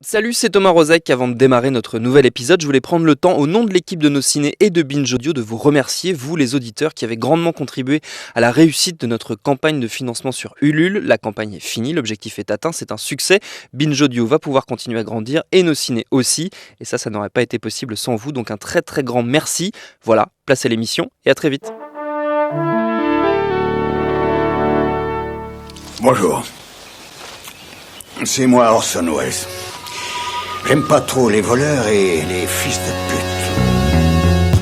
Salut, c'est Thomas Rozek. Avant de démarrer notre nouvel épisode, je voulais prendre le temps, au nom de l'équipe de Nos Ciné et de Binge Audio, de vous remercier, vous les auditeurs, qui avez grandement contribué à la réussite de notre campagne de financement sur Ulule. La campagne est finie, l'objectif est atteint, c'est un succès. Binge Audio va pouvoir continuer à grandir et Nos Ciné aussi. Et ça n'aurait pas été possible sans vous, donc un très très grand merci. Voilà, place à l'émission et à très vite. Bonjour. C'est moi Orson Welles. J'aime pas trop les voleurs et les fils de pute.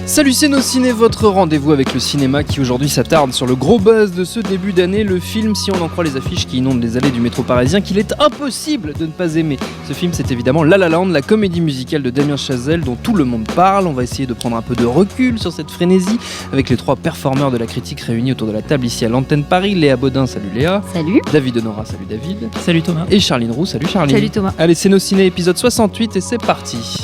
Salut, c'est Nos Ciné, votre rendez-vous avec le cinéma qui aujourd'hui s'attarde sur le gros buzz de ce début d'année, le film, si on en croit les affiches qui inondent les allées du métro parisien, qu'il est impossible de ne pas aimer. Ce film, c'est évidemment La La Land, la comédie musicale de Damien Chazelle dont tout le monde parle. On va essayer de prendre un peu de recul sur cette frénésie avec les trois performeurs de la critique réunis autour de la table ici à l'antenne Paris. Léa Baudin, salut Léa. Salut. David Honora, salut David. Salut Thomas. Et Charline Roux, salut Charline. Salut Thomas. Allez, c'est Nos Ciné, épisode 68 et c'est parti.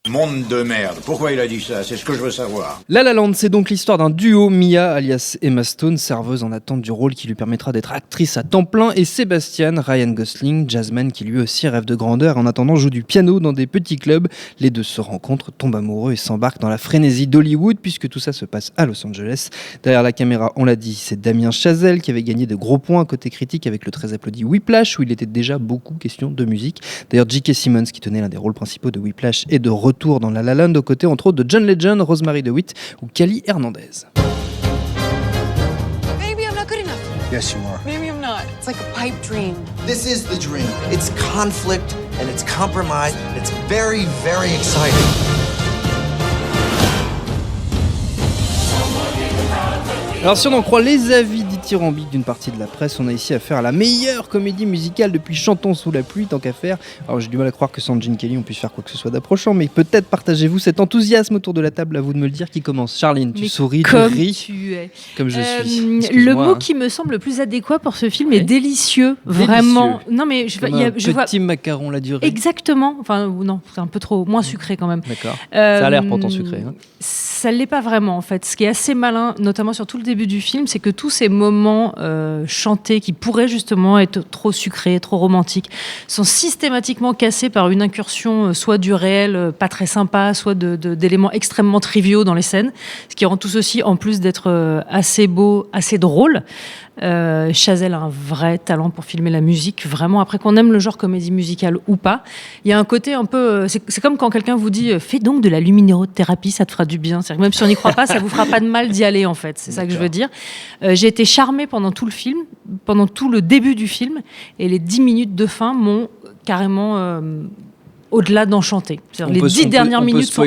Monde de merde. Pourquoi il a dit ça? C'est ce que je veux savoir. La La Land, c'est donc l'histoire d'un duo, Mia alias Emma Stone, serveuse en attente du rôle qui lui permettra d'être actrice à temps plein, et Sébastien, Ryan Gosling, jazzman qui lui aussi rêve de grandeur et en attendant joue du piano dans des petits clubs. Les deux se rencontrent, tombent amoureux et s'embarquent dans la frénésie d'Hollywood puisque tout ça se passe à Los Angeles. Derrière la caméra, on l'a dit, c'est Damien Chazelle qui avait gagné de gros points côté critique avec le très applaudi Whiplash où il était déjà beaucoup question de musique. D'ailleurs, J.K. Simmons qui tenait l'un des rôles principaux de Whiplash est de retour dans La La Land aux côtés entre autres de John Legend, Rosemary DeWitt ou Cali Hernandez. Maybe I'm not good enough. Yes, you are. Maybe I'm not. It's like a pipe dream. This is the dream. It's conflict and it's compromise. It's very, very exciting. Alors si on en croit les avis dithyrambiques d'une partie de la presse, on a ici affaire à la meilleure comédie musicale depuis Chantons sous la pluie, tant qu'à faire. Alors j'ai du mal à croire que sans Gene Kelly on puisse faire quoi que ce soit d'approchant, mais peut-être partagez-vous cet enthousiasme autour de la table, à vous de me le dire qui commence. Charline, tu souris, tu ris. Tu es. Comme je suis. Le mot qui me semble le plus adéquat pour ce film est délicieux, vraiment. Non mais je vois petit macaron la durée. Exactement. Enfin non, c'est un peu trop moins sucré quand même. D'accord. Ça a l'air pourtant sucré. Hein. Ça l'est pas vraiment en fait. Ce qui est assez malin, notamment sur tout le début du film, c'est que tous ces moments chantés qui pourraient justement être trop sucrés, trop romantiques, sont systématiquement cassés par une incursion soit du réel pas très sympa, soit d'éléments extrêmement triviaux dans les scènes, ce qui rend tout ceci, en plus d'être assez beau, assez drôle. Chazelle a un vrai talent pour filmer la musique, vraiment. Après qu'on aime le genre comédie musicale ou pas, il y a un côté un peu, c'est comme quand quelqu'un vous dit fais donc de la luminérothérapie, ça te fera du bien. C'est-à-dire que même si on n'y croit pas, ça vous fera pas de mal d'y aller en fait. C'est ça que je veux dire. J'ai été charmée pendant tout le film, pendant tout le début du film, et les 10 minutes de fin m'ont carrément au-delà d'enchanté. Les 10 dernières minutes sont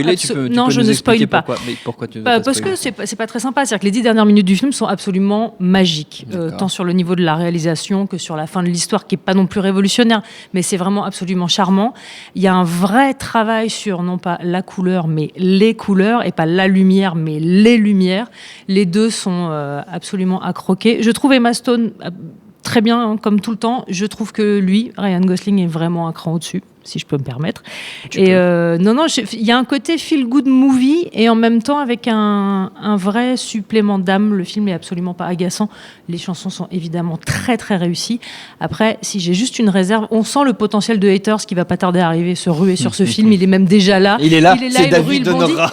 non, je ne spoil pas. Pourquoi tu parce que c'est pas très sympa. C'est-à-dire que les 10 dernières minutes du film sont absolument magiques, tant sur le niveau de la réalisation que sur la fin de l'histoire, qui est pas non plus révolutionnaire, mais c'est vraiment absolument charmant. Il y a un vrai travail sur non pas la couleur, mais les couleurs, et pas la lumière, mais les lumières. Les deux sont absolument à croquer. Je trouve Emma Stone très bien, hein, comme tout le temps. Je trouve que lui, Ryan Gosling, est vraiment un cran au-dessus, si je peux me permettre. Il y a un côté feel-good movie et en même temps avec un vrai supplément d'âme. Le film est absolument pas agaçant. Les chansons sont évidemment très très réussies. Après, si j'ai juste une réserve, on sent le potentiel de haters qui va pas tarder à arriver, se ruer sur ce film. Il est même déjà là. Il est là, c'est David Honora.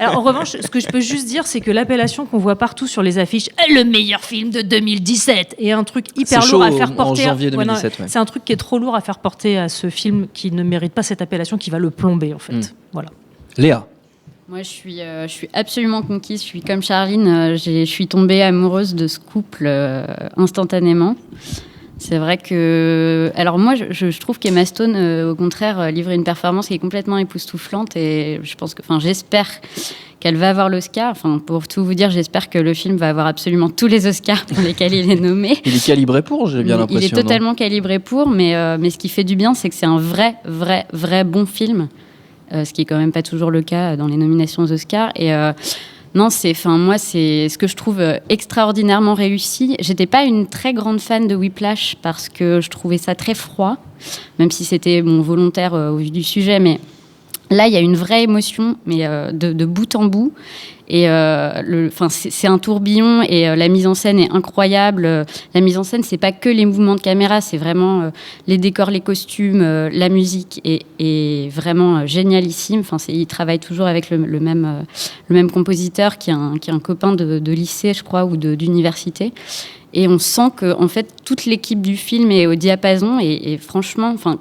Alors, en revanche, ce que je peux juste dire, c'est que l'appellation qu'on voit partout sur les affiches, le meilleur film de 2017, est un truc hyper lourd à faire porter. En janvier 2017, c'est un truc qui est trop lourd à faire porter à ce film qui ne mérite pas cette appellation, qui va le plomber en fait. Voilà. Léa. Moi, je suis absolument conquise. Je suis comme Charline. Je suis tombée amoureuse de ce couple instantanément. C'est vrai que... Alors moi, je trouve qu'Emma Stone, au contraire, livre une performance qui est complètement époustouflante et je pense que... Enfin, j'espère qu'elle va avoir l'Oscar. Enfin, pour tout vous dire, j'espère que le film va avoir absolument tous les Oscars pour lesquels il est nommé. Il est calibré pour, j'ai bien l'impression. Il est totalement calibré pour, mais ce qui fait du bien, c'est que c'est un vrai bon film. Ce qui est quand même pas toujours le cas dans les nominations aux Oscars. Et... Non, moi, c'est ce que je trouve extraordinairement réussi. J'étais pas une très grande fan de Whiplash parce que je trouvais ça très froid, même si c'était volontaire au vu du sujet. Mais Là, il y a une vraie émotion, mais de bout en bout. Et c'est un tourbillon et la mise en scène est incroyable. La mise en scène, c'est pas que les mouvements de caméra, c'est vraiment les décors, les costumes, la musique est vraiment génialissime. Enfin, il travaille toujours avec le même compositeur qui est un copain de lycée, je crois, ou d'université. Et on sent que en fait toute l'équipe du film est au diapason et franchement, enfin.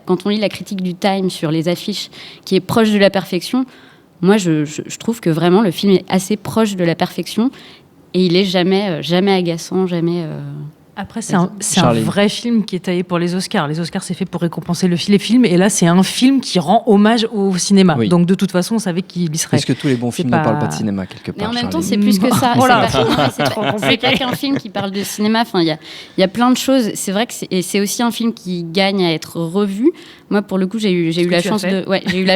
Quand on lit la critique du Time sur les affiches, qui est proche de la perfection, moi, je trouve que vraiment le film est assez proche de la perfection et il est jamais agaçant, jamais. Après, c'est un vrai film qui est taillé pour les Oscars. Les Oscars, c'est fait pour récompenser les films. Et là, c'est un film qui rend hommage au cinéma. Oui. Donc, de toute façon, on savait qu'il y serait. Parce que tous les bons films ne parlent pas de cinéma, quelque part. Mais en même temps, c'est plus que ça. Voilà. C'est pas qu'un film qui parle de cinéma. Enfin, il y a plein de choses. C'est vrai que c'est aussi un film qui gagne à être revu. Moi, pour le coup, j'ai eu la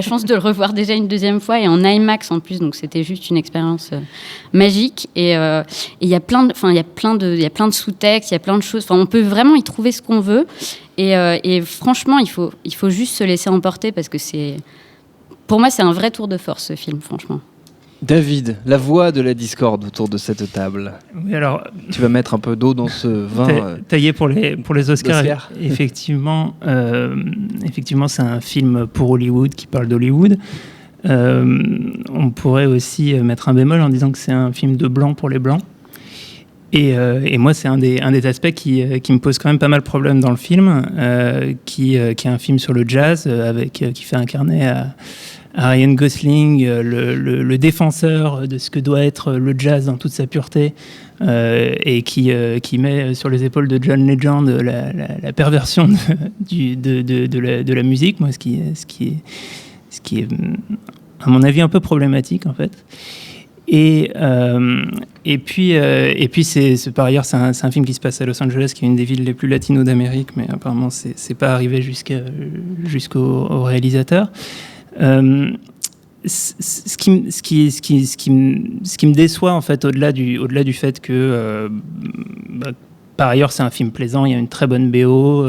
chance de le revoir déjà une deuxième fois et en IMAX en plus. Donc, c'était juste une expérience magique. Et il y a plein de sous-textes, il y a plein de choses. Enfin, on peut vraiment y trouver ce qu'on veut. Et franchement, il faut juste se laisser emporter parce que pour moi, c'est un vrai tour de force, ce film, franchement. David, la voix de la discorde autour de cette table. Oui, alors, tu vas mettre un peu d'eau dans ce vin. Taillé pour les Oscars. Effectivement, c'est un film pour Hollywood qui parle d'Hollywood. On pourrait aussi mettre un bémol en disant que c'est un film de blanc pour les blancs. Et moi, c'est un des aspects qui me pose quand même pas mal de problèmes dans le film, qui est un film sur le jazz, qui fait incarner à Ryan Gosling, le défenseur de ce que doit être le jazz dans toute sa pureté, et qui met sur les épaules de John Legend la perversion de la musique, moi, ce qui est à mon avis un peu problématique en fait. Et puis c'est par ailleurs c'est un film qui se passe à Los Angeles, qui est une des villes les plus latino d'Amérique, mais apparemment c'est pas arrivé jusqu'au réalisateur. Ce qui me déçoit en fait, au-delà du fait que par ailleurs c'est un film plaisant, il y a une très bonne BO,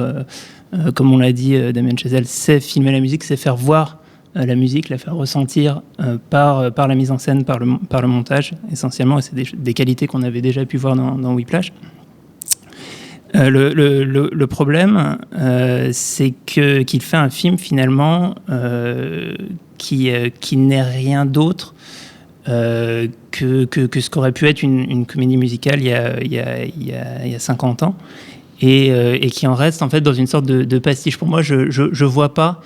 comme on l'a dit, Damien Chazelle sait filmer la musique, sait faire voir la musique, la faire ressentir par la mise en scène, par le montage essentiellement, et c'est des qualités qu'on avait déjà pu voir dans Whiplash. Le problème, c'est qu'il fait un film finalement qui n'est rien d'autre que ce qu'aurait pu être une comédie musicale il y a 50 ans, et qui en reste en fait dans une sorte de pastiche. Pour moi, je vois pas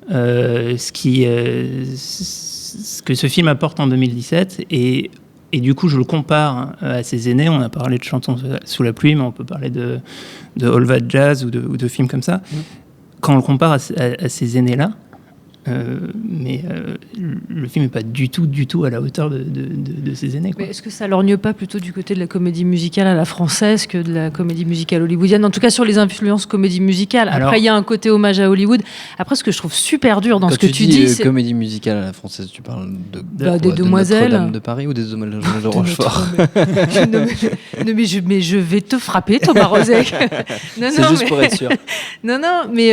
ce que ce film apporte en 2017, et du coup je le compare à ses aînés. On a parlé de Chantons sous la pluie, mais on peut parler de All That Jazz ou de films comme ça. Quand on le compare à ces aînés-là, le film n'est pas du tout à la hauteur de ses aînés, quoi. Mais est-ce que ça lorgne pas plutôt du côté de la comédie musicale à la française que de la comédie musicale hollywoodienne, en tout cas sur les influences comédie musicale? Après, il y a un côté hommage à Hollywood. Après, ce que je trouve super dur dans ce que tu dis, c'est comédie musicale à la française. Tu parles des Demoiselles, Notre-Dame de Paris ou des Demoiselles de Rochefort? mais je vais te frapper, Thomas Rozek. C'est juste pour être sûr. Mais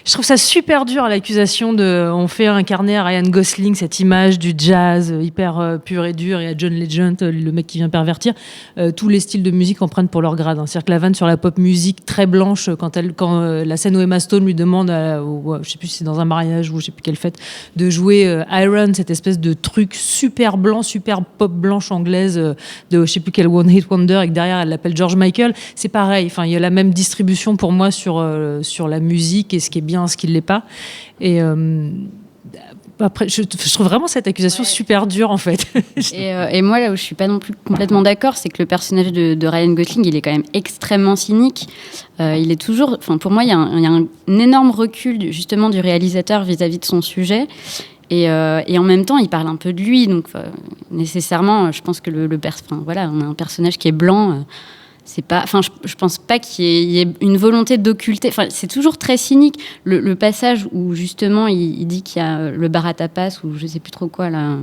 je trouve ça super dur, l'accusation on fait incarner à Ryan Gosling cette image du jazz hyper pur et dur, et à John Legend, le mec qui vient pervertir. Tous les styles de musique en prennent pour leur grade. C'est-à-dire que la vanne sur la pop musique très blanche, quand la scène où Emma Stone lui demande, je sais plus si c'est dans un mariage ou je sais plus quelle fête, de jouer Iron, cette espèce de truc super blanc, super pop blanche anglaise de je sais plus quel One Hit Wonder, et que derrière elle l'appelle George Michael. C'est pareil. Enfin, il y a la même distribution pour moi sur la musique, et ce qui est bien, ce qui l'est pas. Et après, je trouve vraiment cette accusation super dure, en fait. Et moi, là où je suis pas non plus complètement d'accord, c'est que le personnage de Ryan Gosling, il est quand même extrêmement cynique. Il est toujours, pour moi, il y a un énorme recul justement du réalisateur vis-à-vis de son sujet. Et en même temps, il parle un peu de lui. Donc, nécessairement, je pense que on a un personnage qui est blanc. C'est pas, je pense pas qu'il y ait une volonté d'occulter. C'est toujours très cynique. Le passage où justement il dit qu'il y a le bar à tapas ou je sais plus trop quoi là,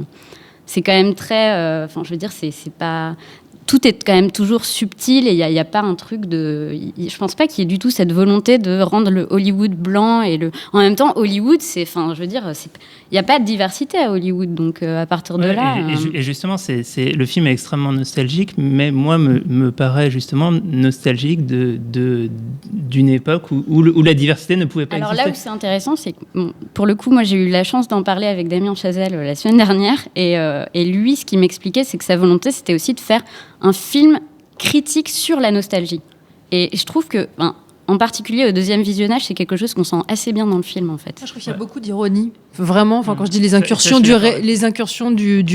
c'est quand même très. Je veux dire, c'est pas. tout est quand même toujours subtil et il y a pas un truc de... Je pense pas qu'il y ait du tout cette volonté de rendre le Hollywood blanc en même temps, Hollywood, c'est... Enfin, je veux dire, il n'y a pas de diversité à Hollywood, donc à partir de là... Et justement, le film est extrêmement nostalgique, mais moi, me paraît justement nostalgique d'une époque où la diversité ne pouvait pas exister. Alors là où c'est intéressant, c'est que, pour le coup, moi, j'ai eu la chance d'en parler avec Damien Chazelle la semaine dernière, et lui, ce qu'il m'expliquait, c'est que sa volonté, c'était aussi de faire un film critique sur la nostalgie. Et je trouve que, en particulier au deuxième visionnage, c'est quelque chose qu'on sent assez bien dans le film, en fait. Je trouve qu'il y a beaucoup d'ironie. Vraiment, quand je dis les incursions du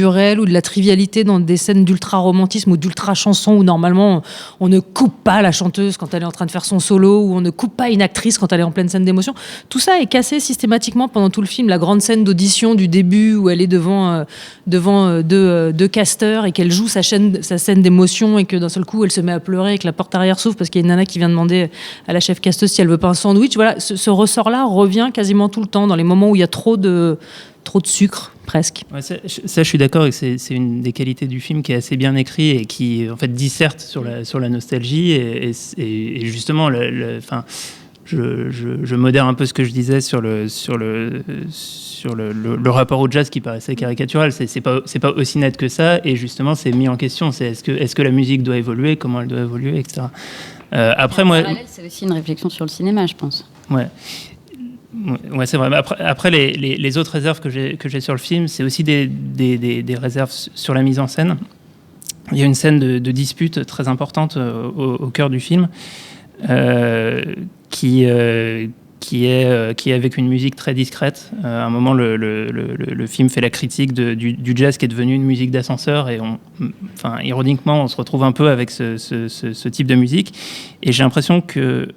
réel ou de la trivialité dans des scènes d'ultra-romantisme ou d'ultra-chanson où normalement on ne coupe pas la chanteuse quand elle est en train de faire son solo ou on ne coupe pas une actrice quand elle est en pleine scène d'émotion. Tout ça est cassé systématiquement pendant tout le film. La grande scène d'audition du début où elle est devant deux casteurs et qu'elle joue sa scène d'émotion et que d'un seul coup elle se met à pleurer et que la porte arrière s'ouvre parce qu'il y a une nana qui vient demander à la chef casteuse si elle veut pas un sandwich. Voilà, ce ressort-là revient quasiment tout le temps dans les moments où il y a trop de sucre, presque. Ouais, ça, je suis d'accord et c'est une des qualités du film qui est assez bien écrit et qui, en fait, disserte sur la nostalgie et justement, je modère un peu ce que je disais sur le rapport au jazz qui paraissait caricatural. C'est pas aussi net que ça et justement, c'est mis en question. Est-ce que la musique doit évoluer, comment elle doit évoluer, etc. Après, moi, c'est aussi une réflexion sur le cinéma, je pense. Ouais, c'est vrai. Après les autres réserves que j'ai sur le film, c'est aussi des réserves sur la mise en scène. Il y a une scène de dispute très importante au cœur du film qui est avec une musique très discrète. À un moment, le film fait la critique du jazz qui est devenu une musique d'ascenseur et ironiquement, on se retrouve un peu avec ce type de musique. Et j'ai l'impression que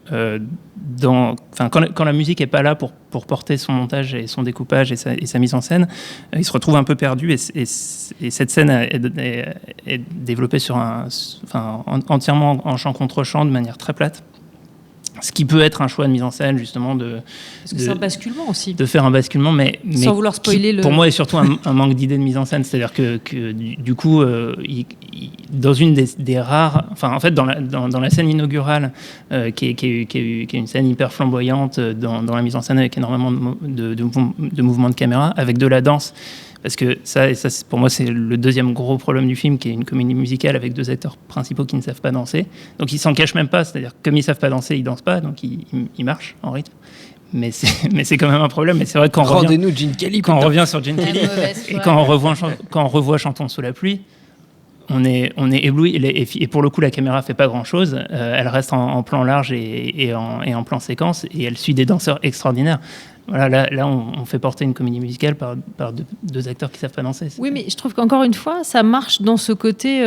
quand la musique est pas là pour porter son montage et son découpage et sa mise en scène, il se retrouve un peu perdu et cette scène est développée entièrement en chant contre chant de manière très plate. Ce qui peut être un choix de mise en scène, justement, parce que c'est un basculement aussi. De faire un basculement, mais sans vouloir spoiler pour moi, est surtout un manque d'idée de mise en scène. C'est-à-dire que du coup, dans une des rares... Enfin, en fait, dans la scène inaugurale, qui est une scène hyper flamboyante, dans la mise en scène avec énormément de mouvements de caméra, avec de la danse, parce que ça, pour moi, c'est le deuxième gros problème du film, qui est une comédie musicale avec deux acteurs principaux qui ne savent pas danser. Donc, ils s'en cachent même pas. C'est-à-dire, comme ils savent pas danser, ils dansent pas, donc ils marchent en rythme. Mais c'est quand même un problème. Mais c'est vrai que quand on revient sur Gene Kelly et quand on revoit Chantons sous la pluie, on est ébloui. Et pour le coup, la caméra fait pas grand-chose. Elle reste en plan large et en plan séquence, et elle suit des danseurs extraordinaires. Voilà, là, on fait porter une comédie musicale par deux acteurs qui savent pas danser. Oui, mais je trouve qu'encore une fois, ça marche dans ce côté.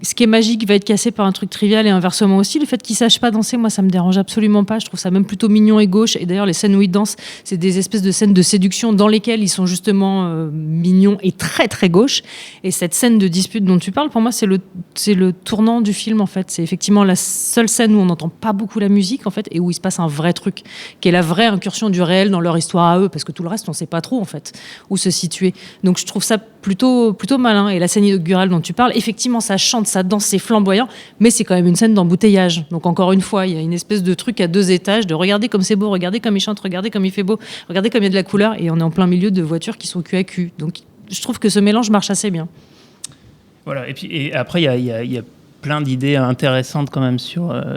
Ce qui est magique va être cassé par un truc trivial et inversement aussi. Le fait qu'ils sachent pas danser, moi, ça me dérange absolument pas. Je trouve ça même plutôt mignon et gauche. Et d'ailleurs, les scènes où ils dansent, c'est des espèces de scènes de séduction dans lesquelles ils sont justement mignons et très très gauche. Et cette scène de dispute dont tu parles, pour moi, c'est le tournant du film, en fait. C'est effectivement la seule scène où on n'entend pas beaucoup la musique, en fait, et où il se passe un vrai truc, qui est la vraie incursion du réel dans leur histoire à eux, parce que tout le reste, on sait pas trop, en fait, où se situer. Donc, je trouve ça plutôt malin. Et la scène inaugurale dont tu parles, effectivement, ça chante, ça danse, c'est flamboyant, mais c'est quand même une scène d'embouteillage. Donc, encore une fois, il y a une espèce de truc à deux étages, de regarder comme c'est beau, regarder comme il chante, regarder comme il fait beau, regarder comme il y a de la couleur, et on est en plein milieu de voitures qui sont cul à cul. Donc, je trouve que ce mélange marche assez bien. Voilà, et après, il y a plein d'idées intéressantes quand même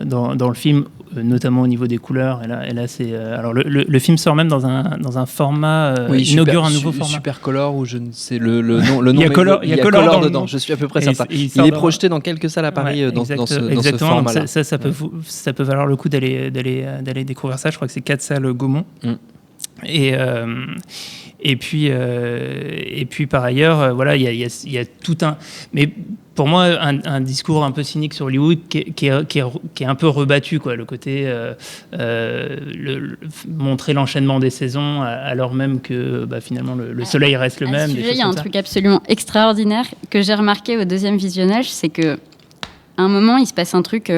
dans le film, notamment au niveau des couleurs. Et là c'est alors le film sort même dans un format inaugure un nouveau format. Supercolor, ou je ne sais le nom. Il y a Color dedans. Je suis à peu près certain. Il est projeté dans quelques salles à Paris dans ce format-là. Ça peut valoir le coup d'aller découvrir ça. Je crois que c'est 4 salles Gaumont. Et puis par ailleurs, voilà, il y a tout un. Mais pour moi, un discours un peu cynique sur Hollywood qui est un peu rebattu, quoi. Le côté montrer l'enchaînement des saisons alors même que finalement le soleil reste le même. Il y a un truc absolument extraordinaire que j'ai remarqué au deuxième visionnage, c'est que à un moment il se passe un truc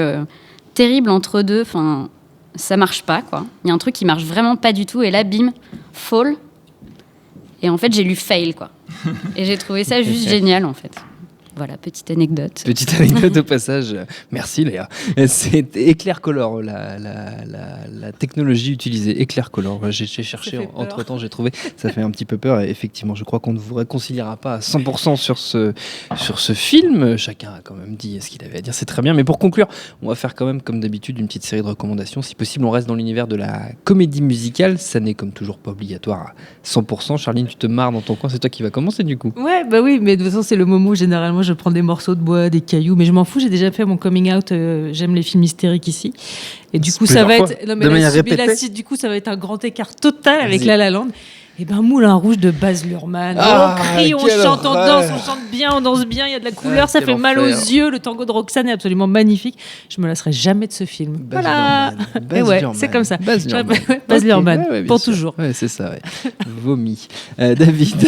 terrible entre deux. Enfin, ça marche pas, quoi. Il y a un truc qui marche vraiment pas du tout, et là, bim, fall. Et en fait, j'ai lu fail, quoi. Et j'ai trouvé ça juste génial, en fait. Voilà, petite anecdote. Petite anecdote au passage. Merci Léa. C'est Éclaircolor, la technologie utilisée. Éclaircolor. J'ai cherché entre-temps, j'ai trouvé. Ça fait un petit peu peur. Et effectivement, je crois qu'on ne vous réconciliera pas à 100% sur ce film. Chacun a quand même dit ce qu'il avait à dire. C'est très bien. Mais pour conclure, on va faire quand même, comme d'habitude, une petite série de recommandations. Si possible, on reste dans l'univers de la comédie musicale. Ça n'est comme toujours pas obligatoire à 100%. Charline, tu te marres dans ton coin. C'est toi qui vas commencer du coup. Ouais, bah oui, mais de toute façon, c'est le moment où généralement je prends des morceaux de bois, des cailloux, mais je m'en fous, j'ai déjà fait mon coming out, j'aime les films hystériques ici. Et du coup, ça va être. Non, mais de manière répétée. Du coup, ça va être un grand écart total avec La La Land. Et ben, Moulin Rouge de Baz Luhrmann. On crie, on chante, on danse, on chante bien, on danse bien, il y a de la couleur, ça fait mal aux yeux. Le tango de Roxane est absolument magnifique. Je me lasserai jamais de ce film. Voilà. Et ouais, c'est comme ça. Baz Luhrmann, pour toujours. Ouais, c'est ça, ouais. Vomi. David.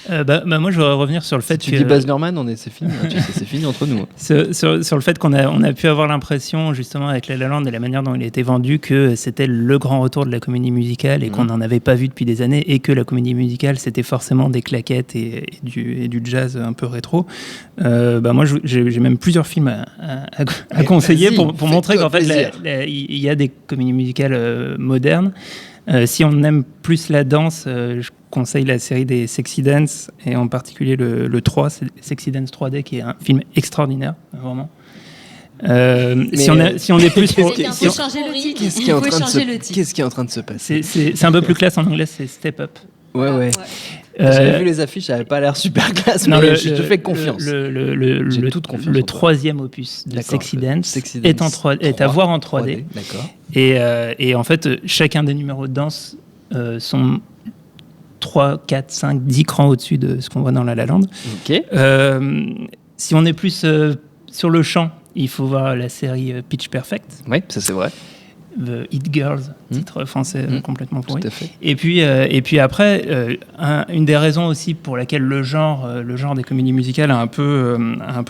Moi, je voudrais revenir sur le fait que... Tu dis Baz Luhrmann, c'est fini. Tu sais, c'est fini entre nous. Sur le fait qu'on a pu avoir l'impression, justement, avec La La Land et la manière dont il a été vendu, que c'était le grand retour de la comédie musicale et qu'on n'en avait pas vu depuis des années et que la comédie musicale, c'était forcément des claquettes et du jazz un peu rétro. Moi, j'ai même plusieurs films à conseiller pour montrer qu'en fait, il y a des comédies musicales modernes. Si on aime plus la danse, je conseille la série des Sexy Dance, et en particulier le 3, c'est Sexy Dance 3D, qui est un film extraordinaire, vraiment. Si on est plus pour... Il faut changer le titre. Qu'est-ce qui est en train de se passer ? C'est un peu plus classe en anglais, c'est Step Up. Ouais. J'avais vu les affiches, ça n'avait pas l'air super classe, mais je te fais confiance. J'ai toute confiance. Le troisième opus de Sexy Dance est à voir en 3D. D'accord. Et en fait, chacun des numéros de danse sont 3, 4, 5, 10 crans au-dessus de ce qu'on voit dans La La Land. Ok. Si on est plus sur le chant, il faut voir la série Pitch Perfect. Oui, ça c'est vrai. The Hit Girls, titre français complètement pourri. Tout à fait. Et puis après, une des raisons aussi pour laquelle le genre des comédies musicales a un peu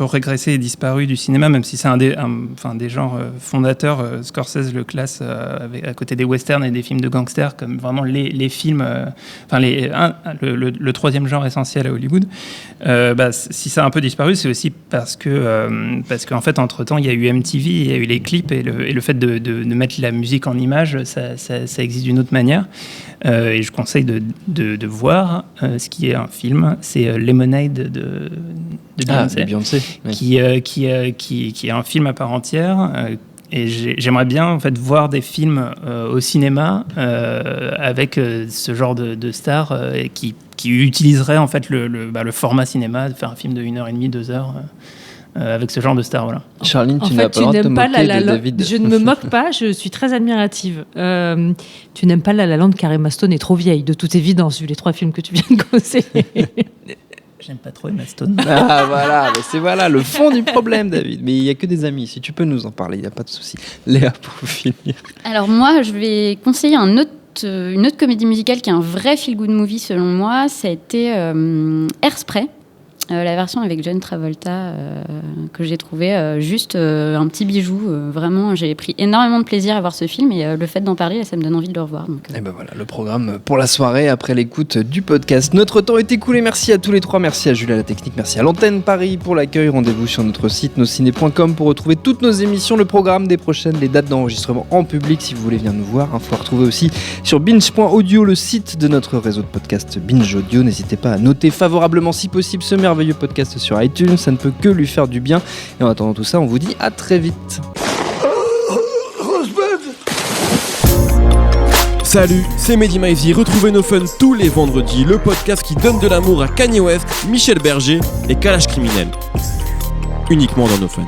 régressé et disparu du cinéma, même si c'est un des genres fondateurs. Scorsese le classe à côté des westerns et des films de gangsters comme vraiment les films, le troisième genre essentiel à Hollywood. Si ça a un peu disparu, c'est aussi parce qu'en fait, entre-temps, il y a eu MTV, il y a eu les clips et le fait de mettre la musique en image, ça existe d'une autre manière. Et je conseille de voir ce qui est un film, c'est Lemonade de Beyoncé, oui. qui est un film à part entière. Et j'aimerais bien en fait voir des films au cinéma avec ce genre de stars qui utiliseraient en fait le format cinéma, de faire un film de 1h30, 2 heures. Avec ce genre de star, voilà. Charline, tu n'as pas le droit de te moquer de David. Je ne me moque pas, je suis très admirative. Tu n'aimes pas La La Land car Emma Stone est trop vieille, de toute évidence, vu les 3 films que tu viens de conseiller. J'aime pas trop Emma Stone. Ah voilà, mais c'est le fond du problème, David. Mais il n'y a que des amis, si tu peux nous en parler, il n'y a pas de souci. Léa, pour finir. Alors moi, je vais conseiller une autre comédie musicale qui est un vrai feel-good movie selon moi, ça a été Hairspray. La version avec John Travolta que j'ai trouvé juste un petit bijou. Vraiment, j'ai pris énormément de plaisir à voir ce film et le fait d'en parler, là, ça me donne envie de le revoir. Donc, Et ben voilà, le programme pour la soirée après l'écoute du podcast. Notre temps est écoulé. Merci à tous les 3. Merci à Jules à la technique. Merci à l'antenne Paris pour l'accueil. Rendez-vous sur notre site nosciné.com pour retrouver toutes nos émissions, le programme des prochaines, les dates d'enregistrement en public si vous voulez venir nous voir. Faut retrouver aussi sur binge.audio, le site de notre réseau de podcast Binge Audio. N'hésitez pas à noter favorablement si possible ce merveilleux podcast sur iTunes, ça ne peut que lui faire du bien. Et en attendant tout ça, on vous dit à très vite. Salut, c'est Mehdi Maizy. Retrouvez No Fun tous les vendredis, le podcast qui donne de l'amour à Kanye West, Michel Berger et Kalash Criminel. Uniquement dans No Fun.